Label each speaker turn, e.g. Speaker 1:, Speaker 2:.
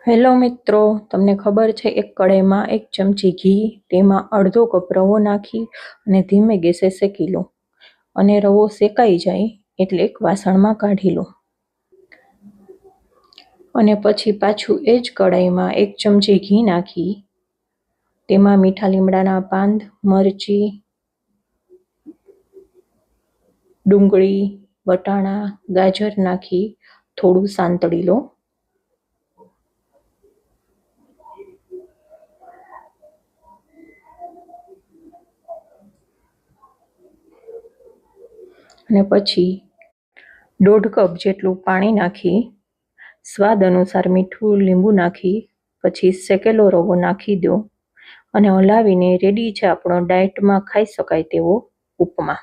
Speaker 1: Hello મિત્રો, તમને ખબર છે એક કઢાઈમાં 1 ચમચી ઘી, તેમાં અડધો કપ રવો નાખી અને ધીમે ગેસે શેકી લો અને રવો શેકાઈ જાય એટલે એક વાસણમાં કાઢી લો અને પછી પાછું એ જ કઢાઈમાં 1 ચમચી ઘી નાખી તેમાં મીઠા લીમડાના પાન, મરચી, ડુંગળી, વટાણા, ગાજર નાખી થોડું સાંતળી લો અને પછી 1.5 કપ જેટલું પાણી નાખી સ્વાદ અનુસાર મીઠું, લીંબુ નાખી પછી શેકેલો રવો નાખી દો અને હલાવીને રેડી છે આપણો ડાયટમાં ખાઈ શકાય તેવો ઉપમા।